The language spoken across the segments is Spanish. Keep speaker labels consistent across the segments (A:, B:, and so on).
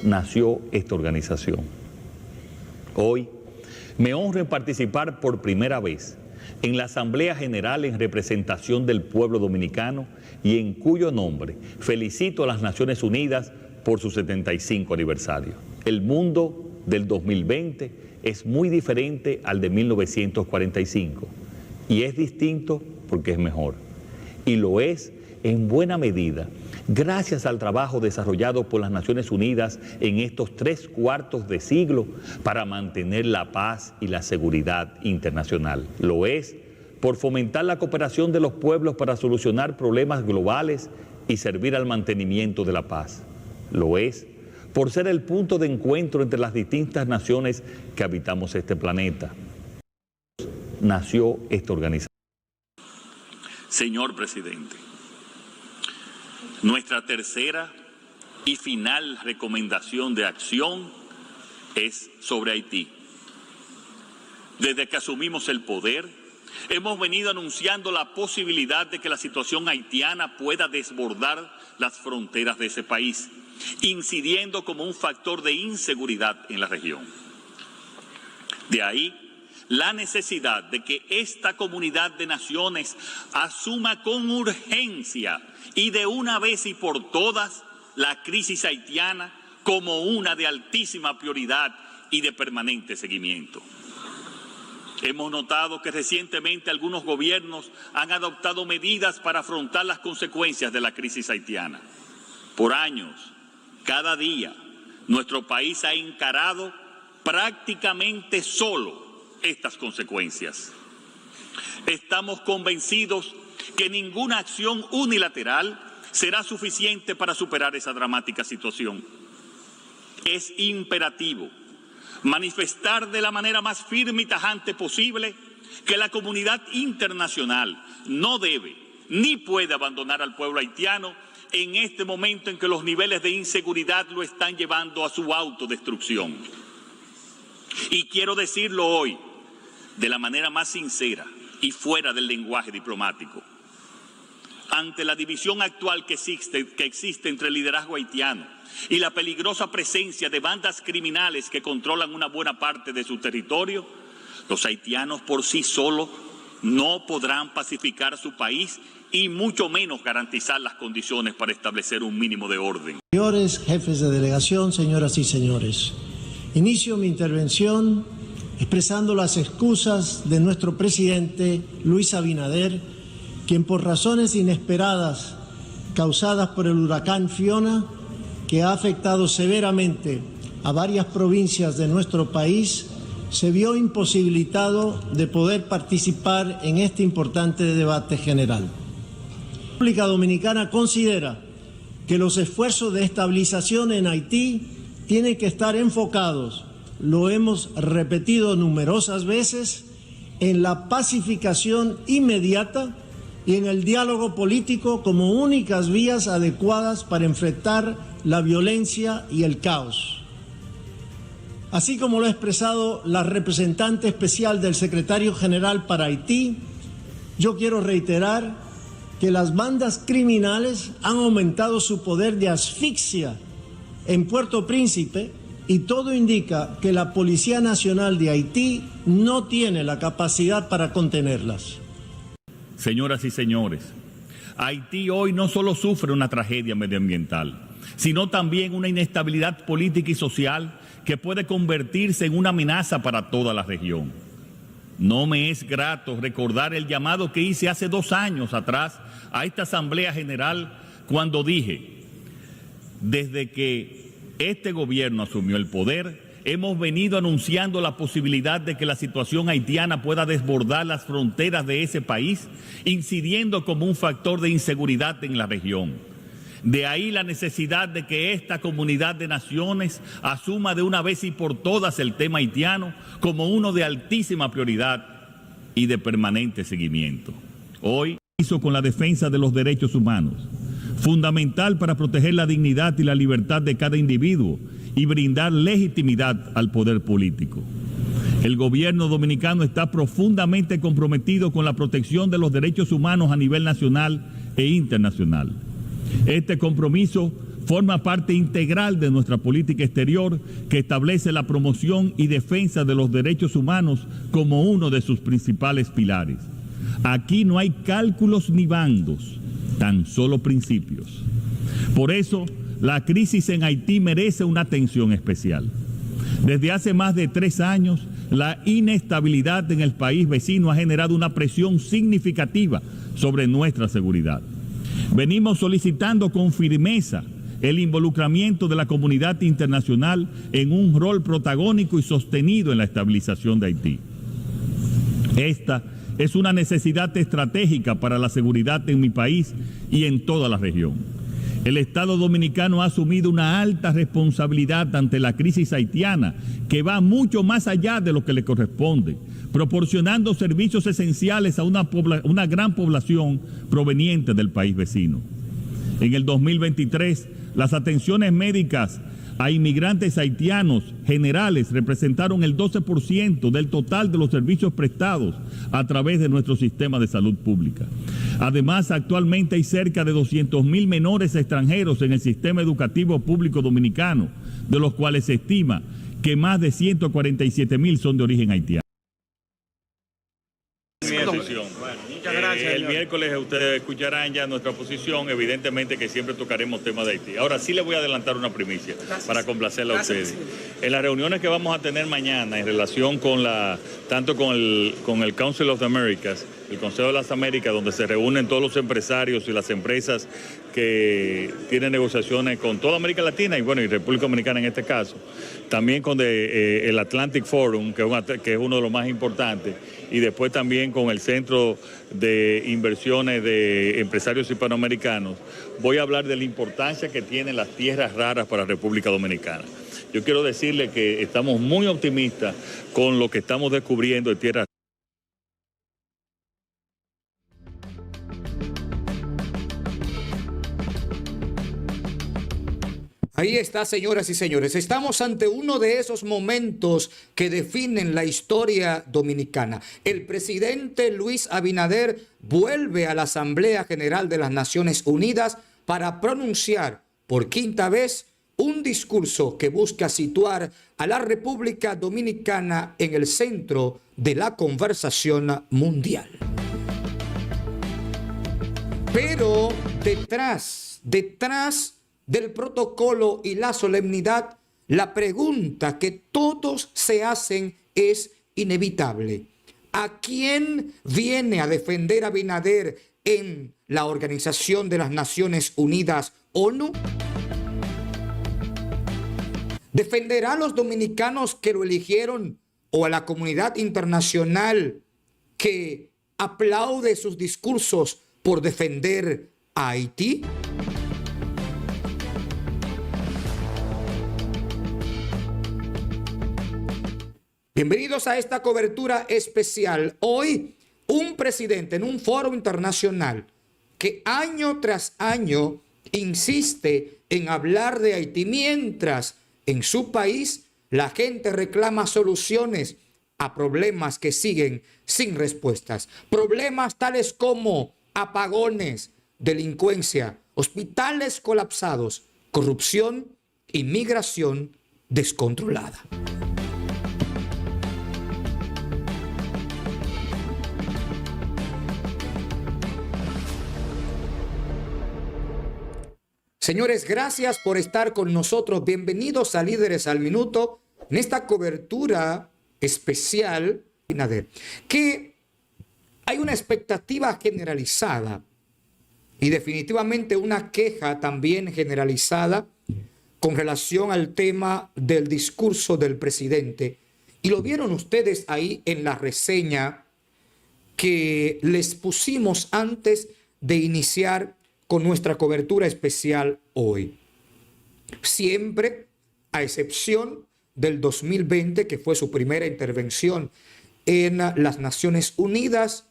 A: nació esta organización. Hoy me honro en participar por primera vez en la Asamblea General en representación del pueblo dominicano y en cuyo nombre felicito a las Naciones Unidas por su 75 aniversario. El mundo del 2020 es muy diferente al de 1945 y es distinto porque es mejor. Y lo es en buena medida gracias al trabajo desarrollado por las Naciones Unidas en estos 3/4 de siglo para mantener la paz y la seguridad internacional. Lo es por fomentar la cooperación de los pueblos para solucionar problemas globales y servir al mantenimiento de la paz. Lo es por ser el punto de encuentro entre las distintas naciones que habitamos este planeta. Nació esta organización.
B: Señor presidente, nuestra tercera y final recomendación de acción es sobre Haití. Desde que asumimos el poder, hemos venido anunciando la posibilidad de que la situación haitiana pueda desbordar las fronteras de ese país, incidiendo como un factor de inseguridad en la región. De ahí la necesidad de que esta comunidad de naciones asuma con urgencia y de una vez y por todas la crisis haitiana como una de altísima prioridad y de permanente seguimiento. Hemos notado que recientemente algunos gobiernos han adoptado medidas para afrontar las consecuencias de la crisis haitiana. Por años, cada día, nuestro país ha encarado prácticamente solo estas consecuencias. Estamos convencidos que ninguna acción unilateral será suficiente para superar esa dramática situación. Es imperativo manifestar de la manera más firme y tajante posible que la comunidad internacional no debe ni puede abandonar al pueblo haitiano en este momento en que los niveles de inseguridad lo están llevando a su autodestrucción. Y quiero decirlo hoy de la manera más sincera y fuera del lenguaje diplomático. Ante la división actual que existe entre el liderazgo haitiano y la peligrosa presencia de bandas criminales que controlan una buena parte de su territorio, los haitianos por sí solos no podrán pacificar su país y mucho menos garantizar las condiciones para establecer un mínimo de orden.
C: Señores jefes de delegación, señoras y señores, inicio mi intervención expresando las excusas de nuestro presidente Luis Abinader, quien por razones inesperadas causadas por el huracán Fiona, que ha afectado severamente a varias provincias de nuestro país, se vio imposibilitado de poder participar en este importante debate general. La República Dominicana considera que los esfuerzos de estabilización en Haití tienen que estar enfocados, lo hemos repetido numerosas veces, en la pacificación inmediata y en el diálogo político como únicas vías adecuadas para enfrentar la violencia y el caos. Así como lo ha expresado la representante especial del secretario general para Haití, yo quiero reiterar que las bandas criminales han aumentado su poder de asfixia en Puerto Príncipe y todo indica que la Policía Nacional de Haití no tiene la capacidad para contenerlas.
B: Señoras y señores, Haití hoy no solo sufre una tragedia medioambiental, sino también una inestabilidad política y social que puede convertirse en una amenaza para toda la región. No me es grato recordar el llamado que hice hace 2 años atrás a esta Asamblea General cuando dije: desde que este gobierno asumió el poder, hemos venido anunciando la posibilidad de que la situación haitiana pueda desbordar las fronteras de ese país, incidiendo como un factor de inseguridad en la región. De ahí la necesidad de que esta comunidad de naciones asuma de una vez y por todas el tema haitiano como uno de altísima prioridad y de permanente seguimiento. Hoy, con la defensa de los derechos humanos, fundamental para proteger la dignidad y la libertad de cada individuo y brindar legitimidad al poder político. El gobierno dominicano está profundamente comprometido con la protección de los derechos humanos a nivel nacional e internacional. Este compromiso
A: forma parte integral de nuestra política exterior, que establece la promoción y defensa de los derechos humanos como uno de sus principales pilares. Aquí no hay cálculos ni bandos, tan solo principios. Por eso, la crisis en Haití merece una atención especial. Desde hace más de 3 años, la inestabilidad en el país vecino ha generado una presión significativa sobre nuestra seguridad. Venimos solicitando con firmeza el involucramiento de la comunidad internacional en un rol protagónico y sostenido en la estabilización de Haití. Esta es una necesidad estratégica para la seguridad en mi país y en toda la región. El Estado dominicano ha asumido una alta responsabilidad ante la crisis haitiana, que va mucho más allá de lo que le corresponde, proporcionando servicios esenciales a una gran población proveniente del país vecino. En el 2023, las atenciones médicas a inmigrantes haitianos generales representaron el 12% del total de los servicios prestados a través de nuestro sistema de salud pública. Además, actualmente hay cerca de 200.000 menores extranjeros en el sistema educativo público dominicano, de los cuales se estima que más de 147.000 son de origen haitiano.
D: Muchas gracias.
A: El miércoles ustedes escucharán ya nuestra posición, evidentemente que siempre tocaremos temas de Haití. Ahora sí les voy a adelantar una primicia para complacerla a ustedes. En las reuniones que vamos a tener mañana en relación con tanto con el Council of the Americas, el Consejo de las Américas, donde se reúnen todos los empresarios y las empresas que tienen negociaciones con toda América Latina y bueno, y República Dominicana en este caso, también con el Atlantic Forum, que es uno de los más importantes, y después también con el Centro de Inversiones de Empresarios Hispanoamericanos, voy a hablar de la importancia que tienen las tierras raras para la República Dominicana. Yo quiero decirle que estamos muy optimistas con lo que estamos descubriendo de tierras.
E: Ahí está, señoras y señores. Estamos ante uno de esos momentos que definen la historia dominicana. El presidente Luis Abinader vuelve a la Asamblea General de las Naciones Unidas para pronunciar por 5ª vez un discurso que busca situar a la República Dominicana en el centro de la conversación mundial. Pero detrás del protocolo y la solemnidad, la pregunta que todos se hacen es inevitable. ¿A quién viene a defender Abinader en la Organización de las Naciones Unidas, ONU? ¿Defenderá a los dominicanos que lo eligieron o a la comunidad internacional que aplaude sus discursos por defender a Haití? Bienvenidos a esta cobertura especial. Hoy, un presidente en un foro internacional que año tras año insiste en hablar de Haití, mientras en su país la gente reclama soluciones a problemas que siguen sin respuestas. Problemas tales como apagones, delincuencia, hospitales colapsados, corrupción y migración descontrolada. Señores, gracias por estar con nosotros. Bienvenidos a Líderes al Minuto en esta cobertura especial que hay una expectativa generalizada y definitivamente una queja también generalizada con relación al tema del discurso del presidente. Y lo vieron ustedes ahí en la reseña que les pusimos antes de iniciar con nuestra cobertura especial hoy. Siempre, a excepción del 2020, que fue su primera intervención en las Naciones Unidas,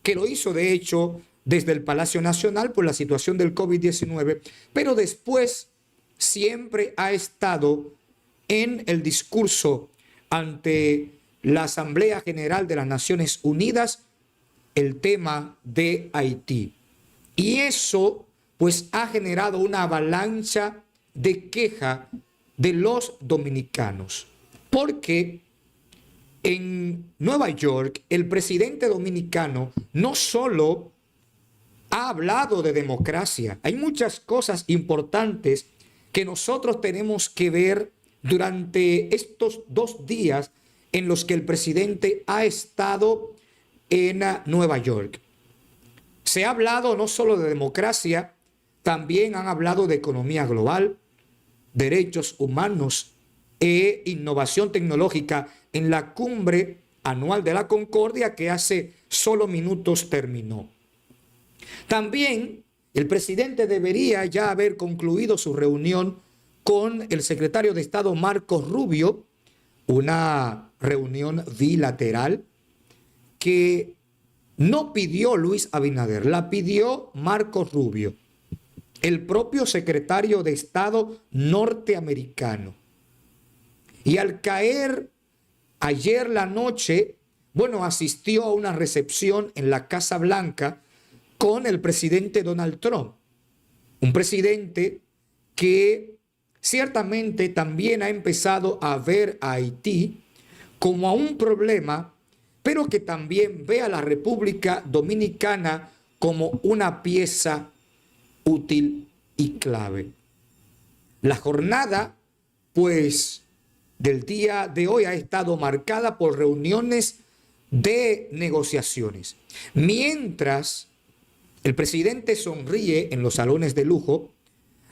E: que lo hizo de hecho desde el Palacio Nacional por la situación del COVID-19, pero después siempre ha estado en el discurso ante la Asamblea General de las Naciones Unidas el tema de Haití. Y eso pues ha generado una avalancha de queja de los dominicanos. Porque en Nueva York el presidente dominicano no solo ha hablado de democracia, hay muchas cosas importantes que nosotros tenemos que ver durante estos 2 días en los que el presidente ha estado en Nueva York. Se ha hablado no solo de democracia, también han hablado de economía global, derechos humanos e innovación tecnológica en la cumbre anual de la Concordia que hace solo minutos terminó. También el presidente debería ya haber concluido su reunión con el secretario de Estado Marco Rubio, una reunión bilateral que no pidió Luis Abinader, la pidió Marco Rubio, el propio secretario de Estado norteamericano. Y al caer ayer la noche, asistió a una recepción en la Casa Blanca con el presidente Donald Trump, un presidente que ciertamente también ha empezado a ver a Haití como a un problema, pero que también ve a la República Dominicana como una pieza útil y clave. La jornada, del día de hoy ha estado marcada por reuniones de negociaciones. Mientras el presidente sonríe en los salones de lujo,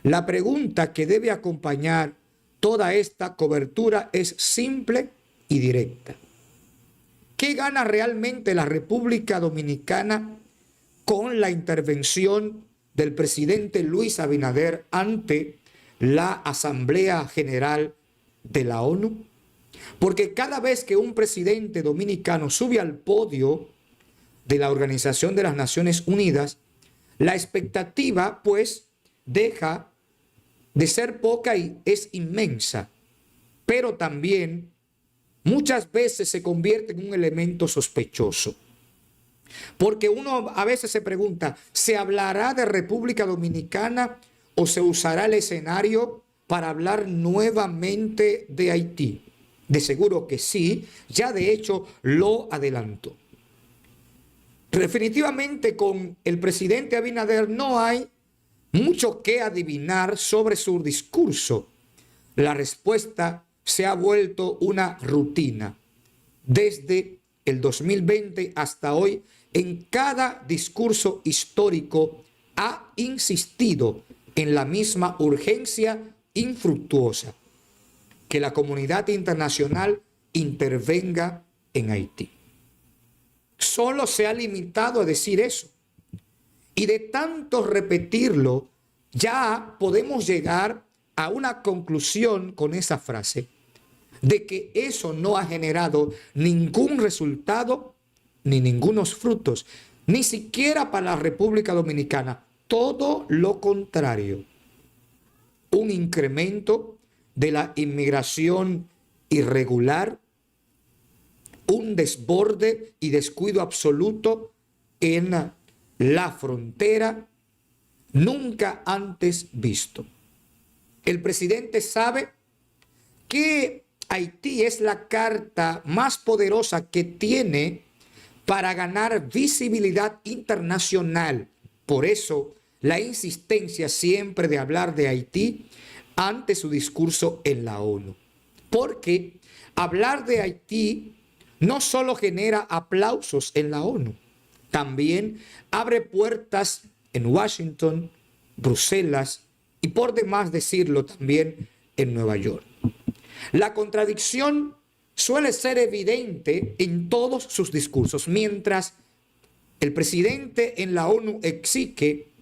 E: la pregunta que debe acompañar toda esta cobertura es simple y directa. ¿Qué gana realmente la República Dominicana con la intervención del presidente Luis Abinader ante la Asamblea General de la ONU? Porque cada vez que un presidente dominicano sube al podio de la Organización de las Naciones Unidas, la expectativa deja de ser poca y es inmensa, pero también muchas veces se convierte en un elemento sospechoso. Porque uno a veces se pregunta, ¿se hablará de República Dominicana o se usará el escenario para hablar nuevamente de Haití? De seguro que sí, ya de hecho lo adelantó. Definitivamente con el presidente Abinader no hay mucho que adivinar sobre su discurso. La respuesta se ha vuelto una rutina. Desde el 2020 hasta hoy, en cada discurso histórico ha insistido en la misma urgencia infructuosa, que la comunidad internacional intervenga en Haití. Solo se ha limitado a decir eso. Y de tanto repetirlo, ya podemos llegar a una conclusión con esa frase, de que eso no ha generado ningún resultado ni ningunos frutos, ni siquiera para la República Dominicana. Todo lo contrario. Un incremento de la inmigración irregular, un desborde y descuido absoluto en la frontera nunca antes visto. El presidente sabe que Haití es la carta más poderosa que tiene para ganar visibilidad internacional. Por eso la insistencia siempre de hablar de Haití ante su discurso en la ONU. Porque hablar de Haití no solo genera aplausos en la ONU, también abre puertas en Washington, Bruselas y por demás decirlo también en Nueva York. La contradicción suele ser evidente en todos sus discursos. Mientras el presidente en la ONU exige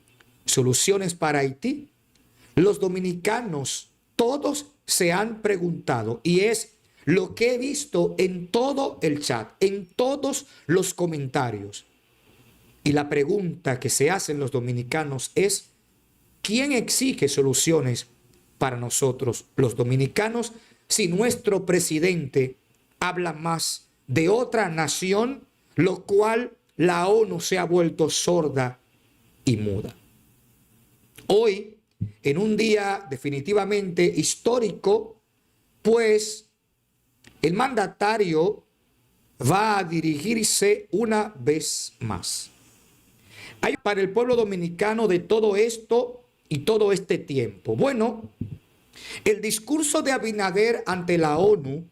E: soluciones para Haití, los dominicanos todos se han preguntado, y es lo que he visto en todo el chat, en todos los comentarios. Y la pregunta que se hacen los dominicanos es, ¿quién exige soluciones para nosotros los dominicanos si nuestro presidente habla más de otra nación, lo cual la ONU se ha vuelto sorda y muda? Hoy, en un día definitivamente histórico, pues el mandatario va a dirigirse una vez más. Hay para el pueblo dominicano de todo esto y todo este tiempo. Bueno, el discurso de Abinader ante la ONU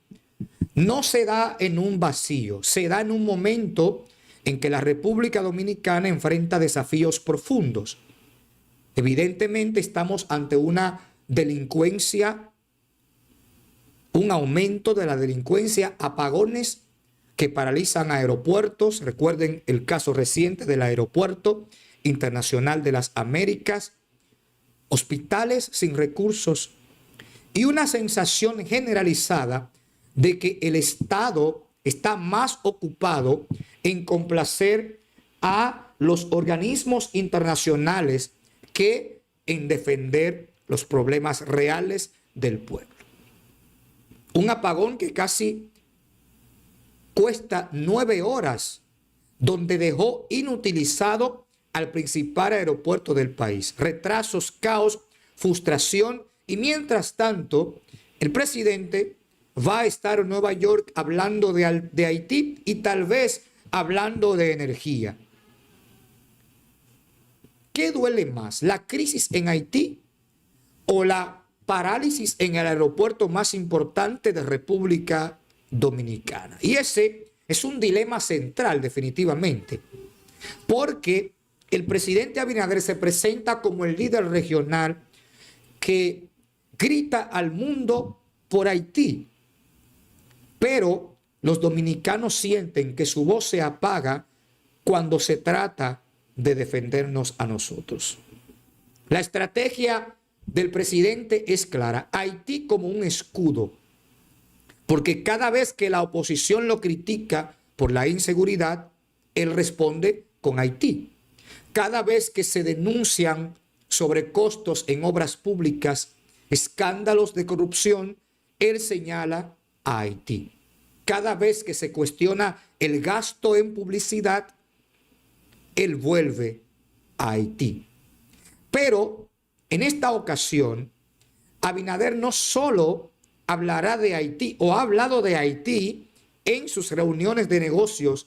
E: no se da en un vacío, se da en un momento en que la República Dominicana enfrenta desafíos profundos. Evidentemente estamos ante una delincuencia, un aumento de la delincuencia, apagones que paralizan aeropuertos. Recuerden el caso reciente del Aeropuerto Internacional de las Américas, hospitales sin recursos y una sensación generalizada de que el Estado está más ocupado en complacer a los organismos internacionales que en defender los problemas reales del pueblo. Un apagón que casi cuesta 9 horas, donde dejó inutilizado al principal aeropuerto del país. Retrasos, caos, frustración, y mientras tanto, el presidente va a estar en Nueva York hablando de Haití y tal vez hablando de energía. ¿Qué duele más, la crisis en Haití o la parálisis en el aeropuerto más importante de República Dominicana? Y ese es un dilema central definitivamente, porque el presidente Abinader se presenta como el líder regional que grita al mundo por Haití, pero los dominicanos sienten que su voz se apaga cuando se trata de defendernos a nosotros. La estrategia del presidente es clara: Haití como un escudo, porque cada vez que la oposición lo critica por la inseguridad, él responde con Haití. Cada vez que se denuncian sobrecostos en obras públicas, escándalos de corrupción, él señala a Haití. Cada vez que se cuestiona el gasto en publicidad, él vuelve a Haití. Pero en esta ocasión, Abinader no solo hablará de Haití o ha hablado de Haití en sus reuniones de negocios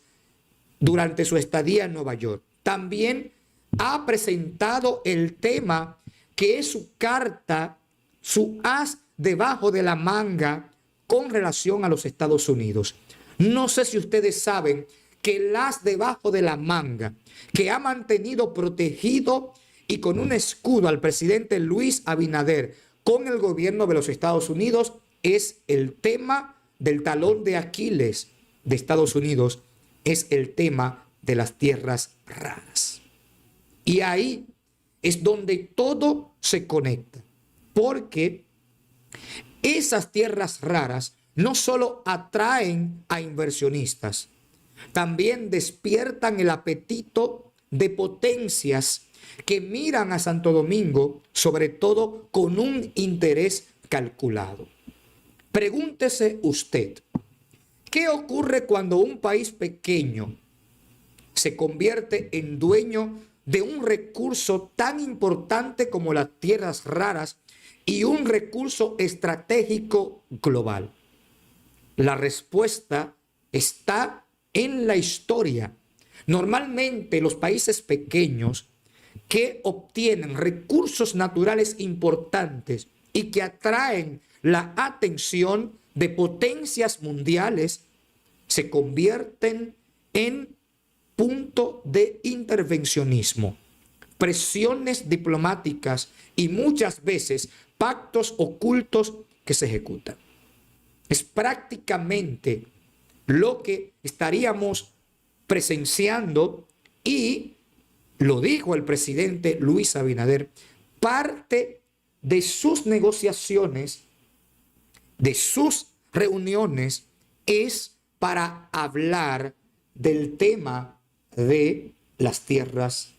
E: durante su estadía en Nueva York. También ha presentado el tema que es su carta, su as debajo de la manga con relación a los Estados Unidos. No sé si ustedes saben que el as debajo de la manga que ha mantenido protegido y con un escudo al presidente Luis Abinader con el gobierno de los Estados Unidos es el tema del talón de Aquiles de Estados Unidos, es el tema de las tierras raras. Y ahí es donde todo se conecta, porque esas tierras raras no solo atraen a inversionistas, también despiertan el apetito de potencias que miran a Santo Domingo, sobre todo con un interés calculado. Pregúntese usted, ¿qué ocurre cuando un país pequeño se convierte en dueño de un recurso tan importante como las tierras raras y un recurso estratégico global? La respuesta está en la historia. Normalmente los países pequeños que obtienen recursos naturales importantes y que atraen la atención de potencias mundiales se convierten en punto de intervencionismo, presiones diplomáticas y muchas veces pactos ocultos que se ejecutan. Es prácticamente lo que estaríamos presenciando, y lo dijo el presidente Luis Abinader, parte de sus negociaciones, de sus reuniones, es para hablar del tema de las tierras